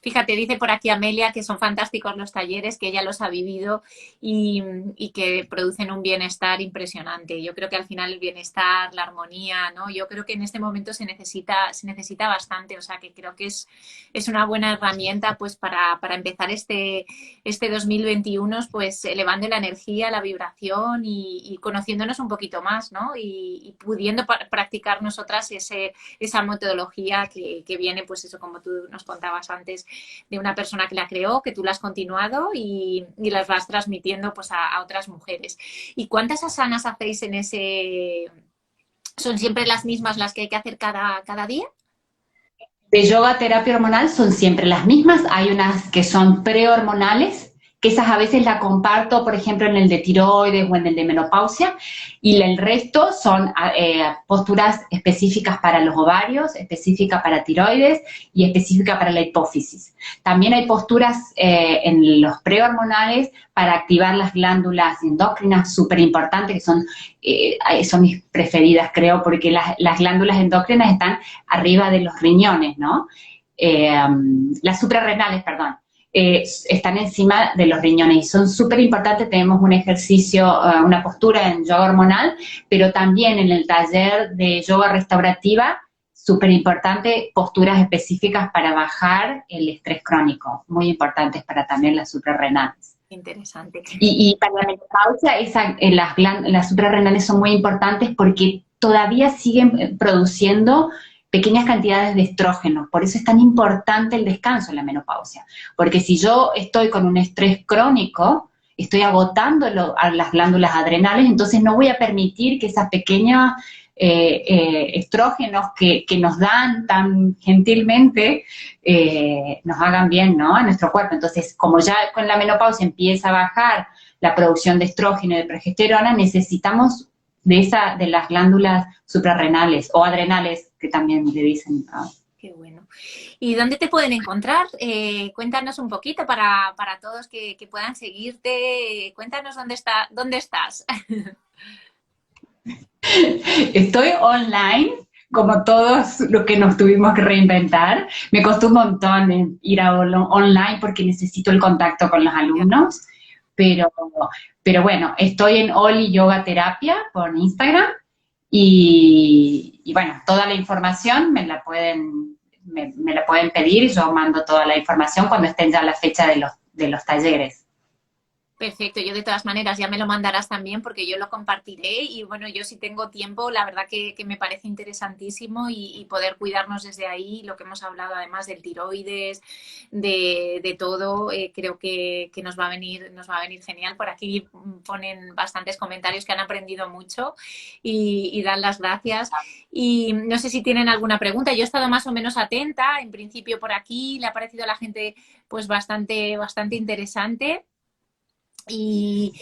Fíjate, dice por aquí Amelia que son fantásticos los talleres, que ella los ha vivido y que producen un bienestar impresionante. Yo creo que al final el bienestar, la armonía, ¿no? Yo creo que en este momento se necesita bastante, o sea que creo que es una buena herramienta pues para empezar este 2021 pues elevando la energía, la vibración y conociéndonos un poquito más, ¿no? Y pudiendo practicar nosotras esa metodología que viene, pues eso, como tú nos contabas antes, de una persona que la creó, que tú la has continuado y las vas transmitiendo pues a otras mujeres. ¿Y cuántas asanas hacéis en ese...? ¿Son siempre las mismas las que hay que hacer cada día? De yoga terapia hormonal son siempre las mismas, hay unas que son prehormonales, que esas a veces la comparto, por ejemplo, en el de tiroides o en el de menopausia, y el resto son posturas específicas para los ovarios, específicas para tiroides y específicas para la hipófisis. También hay posturas en los prehormonales para activar las glándulas endocrinas, súper importantes, que son mis preferidas, creo, porque las glándulas endocrinas están arriba de los riñones, ¿no? Las suprarrenales, perdón. Están encima de los riñones y son súper importantes. Tenemos un ejercicio, una postura en yoga hormonal, pero también en el taller de yoga restaurativa, súper importante, posturas específicas para bajar el estrés crónico, muy importantes para también las suprarrenales. Interesante. Y para la menopausia, las suprarrenales son muy importantes porque todavía siguen produciendo pequeñas cantidades de estrógeno, por eso es tan importante el descanso en la menopausia, porque si yo estoy con un estrés crónico, estoy agotando a las glándulas adrenales, entonces no voy a permitir que esas pequeñas estrógenos que nos dan tan gentilmente nos hagan bien, ¿no?, a nuestro cuerpo. Entonces, como ya con la menopausia empieza a bajar la producción de estrógeno y de progesterona, necesitamos de las glándulas suprarrenales o adrenales, que también le dicen. Qué bueno. ¿Y dónde te pueden encontrar? Cuéntanos un poquito para todos que puedan seguirte. Cuéntanos dónde estás. Estoy online, como todos los que nos tuvimos que reinventar. Me costó un montón ir a online porque necesito el contacto con los alumnos, pero bueno, estoy en Oli Yoga Terapia por Instagram y bueno, toda la información me la pueden pedir y yo mando toda la información cuando estén ya la fecha de los talleres. Perfecto, yo de todas maneras ya me lo mandarás también porque yo lo compartiré y bueno, yo si tengo tiempo, la verdad que me parece interesantísimo y poder cuidarnos desde ahí, lo que hemos hablado además del tiroides, de todo, creo que nos va a venir genial. Por aquí ponen bastantes comentarios que han aprendido mucho y dan las gracias. Y no sé si tienen alguna pregunta, yo he estado más o menos atenta, en principio por aquí, le ha parecido a la gente pues bastante interesante. Y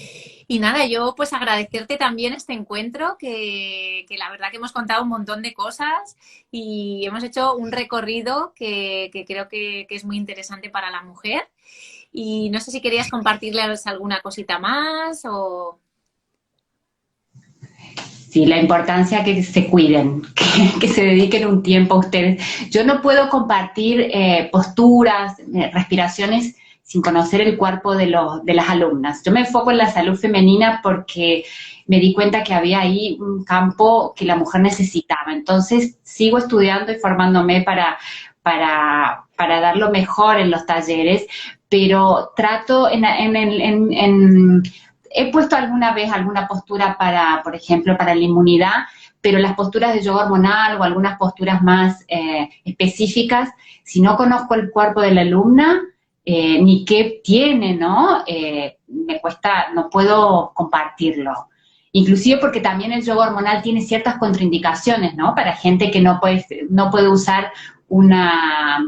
nada, yo pues agradecerte también este encuentro, que la verdad que hemos contado un montón de cosas y hemos hecho un recorrido que creo que es muy interesante para la mujer. Y no sé si querías compartirles alguna cosita más o... Sí, la importancia que se cuiden, que se dediquen un tiempo a ustedes. Yo no puedo compartir posturas, respiraciones sin conocer el cuerpo de las alumnas. Yo me enfoco en la salud femenina porque me di cuenta que había ahí un campo que la mujer necesitaba. Entonces, sigo estudiando y formándome para dar lo mejor en los talleres, pero trato he puesto alguna vez alguna postura por ejemplo, para la inmunidad, pero las posturas de yoga hormonal o algunas posturas más específicas, si no conozco el cuerpo de la alumna, ni qué tiene, ¿no? Me cuesta, no puedo compartirlo. Inclusive porque también el yoga hormonal tiene ciertas contraindicaciones, ¿no? Para gente que no puede usar una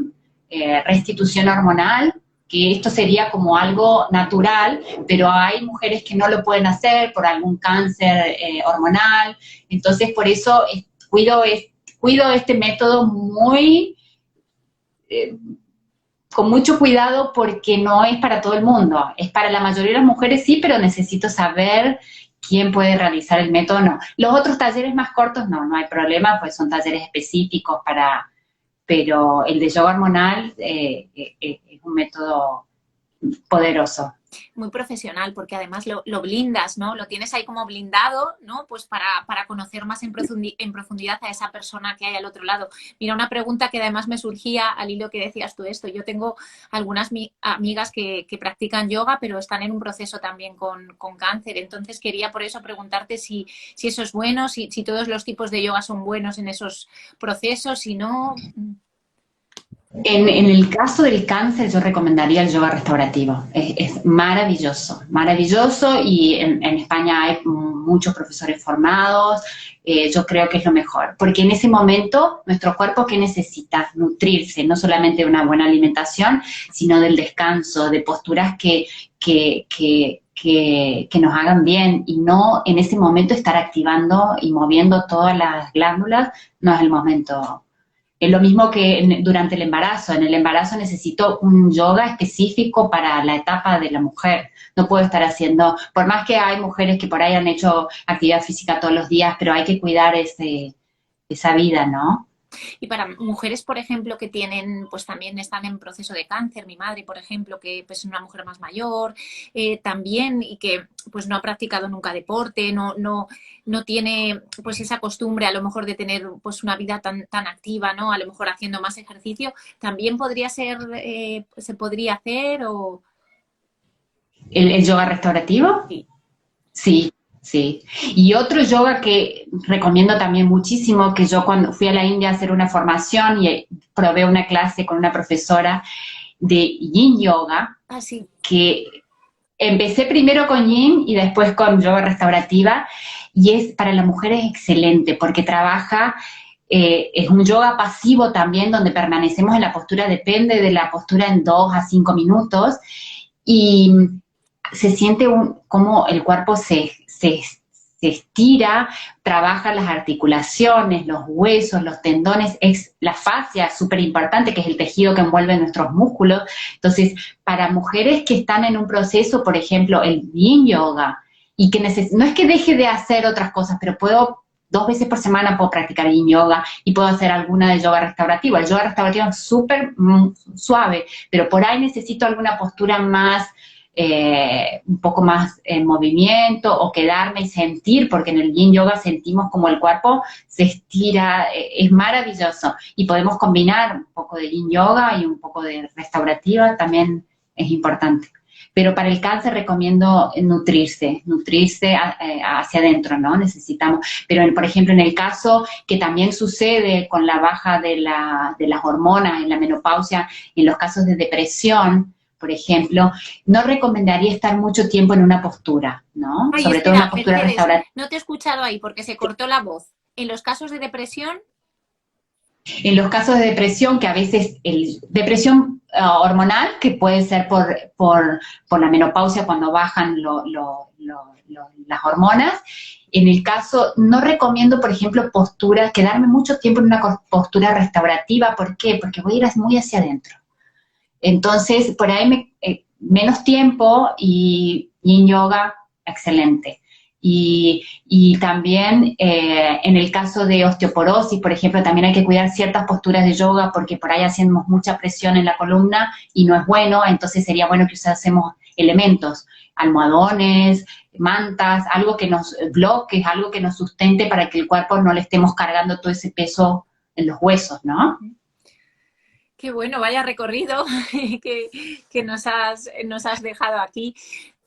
restitución hormonal, que esto sería como algo natural, pero hay mujeres que no lo pueden hacer por algún cáncer hormonal. Entonces, por eso cuido este método muy... con mucho cuidado porque no es para todo el mundo, es para la mayoría de las mujeres sí, pero necesito saber quién puede realizar el método o no. Los otros talleres más cortos no hay problema, pues son talleres específicos pero el de yoga hormonal es un método poderoso. Muy profesional, porque además lo blindas, ¿no? Lo tienes ahí como blindado, ¿no? Pues para conocer más en profundidad a esa persona que hay al otro lado. Mira, una pregunta que además me surgía al hilo que decías tú esto. Yo tengo algunas amigas que practican yoga, pero están en un proceso también con cáncer. Entonces quería por eso preguntarte si eso es bueno, si todos los tipos de yoga son buenos en esos procesos, si no... En el caso del cáncer yo recomendaría el yoga restaurativo, es maravilloso, maravilloso y en España hay muchos profesores formados, yo creo que es lo mejor, porque en ese momento nuestro cuerpo ¿qué necesita? Nutrirse, no solamente de una buena alimentación, sino del descanso, de posturas que nos hagan bien y no en ese momento estar activando y moviendo todas las glándulas, no es el momento. Es lo mismo que durante el embarazo. En el embarazo necesito un yoga específico para la etapa de la mujer. No puedo estar haciendo, por más que hay mujeres que por ahí han hecho actividad física todos los días, pero hay que cuidar esa vida, ¿no? Y para mujeres, por ejemplo, que tienen, pues también están en proceso de cáncer, mi madre, por ejemplo, que pues, es una mujer más mayor, también, y que pues no ha practicado nunca deporte, no tiene pues esa costumbre a lo mejor de tener pues una vida tan activa, ¿no? A lo mejor haciendo más ejercicio, también podría ser, se podría hacer o... ¿El yoga restaurativo? Sí. Sí. Sí, y otro yoga que recomiendo también muchísimo, que yo cuando fui a la India a hacer una formación y probé una clase con una profesora de Yin Yoga, Sí. que empecé primero con Yin y después con yoga restaurativa, y para la mujer es excelente porque trabaja, es un yoga pasivo también donde permanecemos en la postura, depende de la postura en 2 a 5 minutos y se siente como el cuerpo se estira, trabaja las articulaciones, los huesos, los tendones, la fascia es súper importante, que es el tejido que envuelve nuestros músculos. Entonces, para mujeres que están en un proceso, por ejemplo, el Yin Yoga, y que no es que deje de hacer otras cosas, pero 2 veces por semana puedo practicar Yin Yoga y puedo hacer alguna de yoga restaurativo. El yoga restaurativo es súper suave, pero por ahí necesito alguna postura más, un poco más en movimiento o quedarme y sentir, porque en el Yin Yoga sentimos como el cuerpo se estira, es maravilloso. Y podemos combinar un poco de Yin Yoga y un poco de restaurativa, también es importante. Pero para el cáncer recomiendo nutrirse hacia adentro, ¿no? Necesitamos, pero por ejemplo en el caso que también sucede con la baja de las hormonas en la menopausia, en los casos de depresión, por ejemplo, no recomendaría estar mucho tiempo en una postura, ¿no? Ay, Sobre todo espera, una postura Mercedes, restaurativa. no te he escuchado ahí porque se cortó la voz. En los casos de depresión, En los casos de depresión, que a veces, depresión hormonal, que puede ser por la menopausia cuando bajan las hormonas, en el caso, no recomiendo, por ejemplo, posturas, quedarme mucho tiempo en una postura restaurativa. ¿Por qué? Porque voy a ir muy hacia adentro. Entonces, por ahí menos tiempo y Yin Yoga, excelente. Y también en el caso de osteoporosis, por ejemplo, también hay que cuidar ciertas posturas de yoga porque por ahí hacemos mucha presión en la columna y no es bueno, entonces sería bueno que usásemos elementos, almohadones, mantas, algo que nos bloque, algo que nos sustente para que el cuerpo no le estemos cargando todo ese peso en los huesos, ¿no? qué bueno, vaya recorrido que nos has dejado aquí.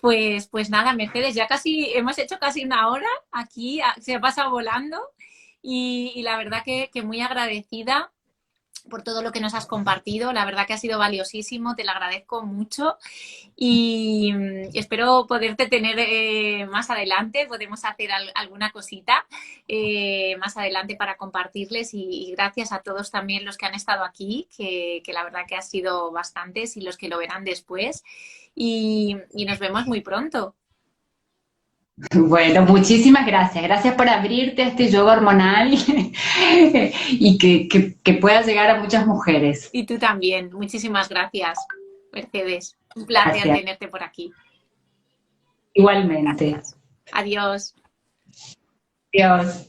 Pues nada, Mercedes, ya hemos hecho casi una hora aquí, se ha pasado volando y la verdad que muy agradecida por todo lo que nos has compartido. La verdad que ha sido valiosísimo, te lo agradezco mucho y espero poderte tener más adelante. Podemos hacer alguna cosita más adelante para compartirles y gracias a todos también los que han estado aquí, que la verdad que ha sido bastantes y los que lo verán después y nos vemos muy pronto. Bueno, muchísimas gracias. Gracias por abrirte a este yoga hormonal y que pueda llegar a muchas mujeres. Y tú también. Muchísimas gracias, Mercedes. Un placer Gracias. tenerte por aquí. Igualmente. Gracias. Adiós. Adiós.